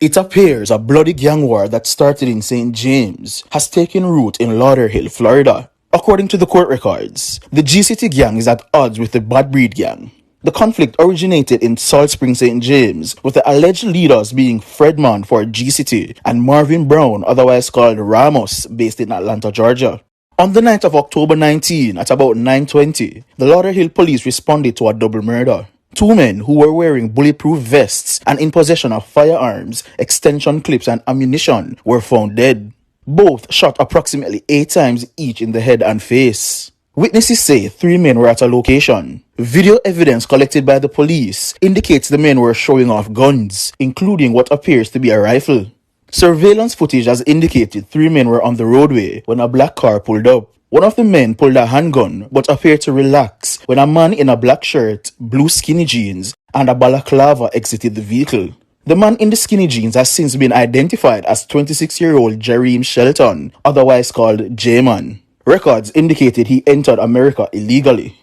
It appears a bloody gang war that started in St. James has taken root in Lauderhill, Florida. According to the court records, the G-City gang is at odds with the Bad Breed gang. The conflict originated in Salt Spring, St. James, with the alleged leaders being Fredman for G-City and Marvin Brown, otherwise called Ramos, based in Atlanta, Georgia. On the night of October 19, at about 9:20, the Lauderhill police responded to a double murder. Two men who were wearing bulletproof vests and in possession of firearms, extension clips and ammunition were found dead. Both shot approximately 8 times each in the head and face. Witnesses say 3 men were at a location. Video evidence collected by the police indicates the men were showing off guns, including what appears to be a rifle. Surveillance footage has indicated 3 men were on the roadway when a black car pulled up. One of the men pulled a handgun but appeared to relax when a man in a black shirt, blue skinny jeans, and a balaclava exited the vehicle. The man in the skinny jeans has since been identified as 26-year-old Jareem Shelton, otherwise called JMan. Records indicated he entered America illegally.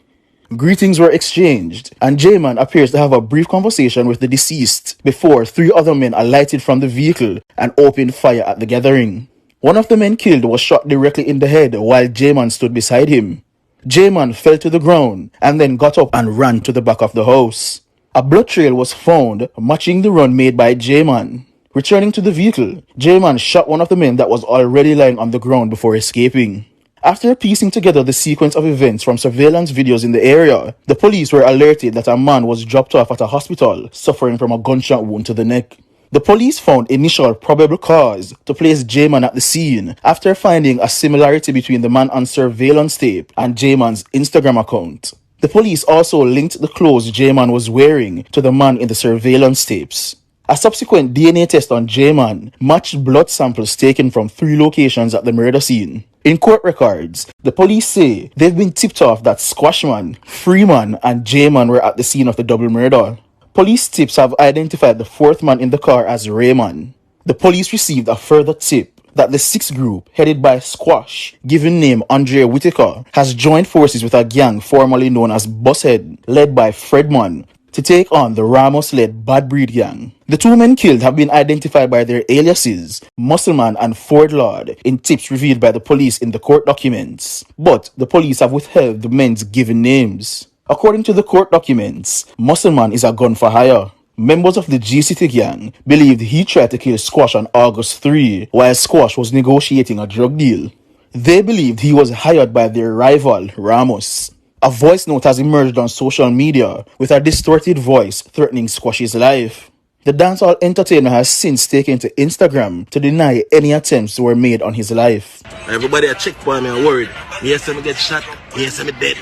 Greetings were exchanged, and JMan appears to have a brief conversation with the deceased before 3 other men alighted from the vehicle and opened fire at the gathering. One of the men killed was shot directly in the head while JMan stood beside him. JMan fell to the ground and then got up and ran to the back of the house. A blood trail was found matching the run made by JMan. Returning to the vehicle, JMan shot one of the men that was already lying on the ground before escaping. After piecing together the sequence of events from surveillance videos in the area, the police were alerted that a man was dropped off at a hospital suffering from a gunshot wound to the neck. The police found initial probable cause to place JMan at the scene after finding a similarity between the man on surveillance tape and JMan's Instagram account. The police also linked the clothes JMan was wearing to the man in the surveillance tapes. A subsequent DNA test on JMan matched blood samples taken from 3 locations at the murder scene. In court records, the police say they've been tipped off that Squashman, Freeman, and JMan were at the scene of the double murder. Police tips have identified the 4th man in the car as Raymond. The police received a further tip that the 6th group, headed by Squash, given name Andre Whitaker, has joined forces with a gang formerly known as Bushead, led by Fredman, to take on the Ramos-led Bad Breed gang. The 2 men killed have been identified by their aliases, Muscleman and Ford Lord, in tips revealed by the police in the court documents. But the police have withheld the men's given names. According to the court documents, Muscleman is a gun for hire. Members of the G-City gang believed he tried to kill Squash on August 3 while Squash was negotiating a drug deal. They believed he was hired by their rival, Ramos. A voice note has emerged on social media with a distorted voice threatening Squash's life. The dancehall entertainer has since taken to Instagram to deny any attempts were made on his life. Everybody a check for me and worried. Me say me get shot, me say me dead.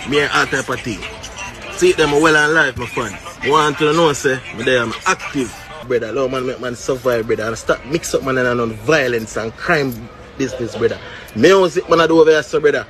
Me hear all type of thing. See them well and life, my friend. Want to know, say, me there I'm active, brother. Lord man make man survive, brother. And start mix up man and on violence and crime business, brother. Music man I do over here, so brother.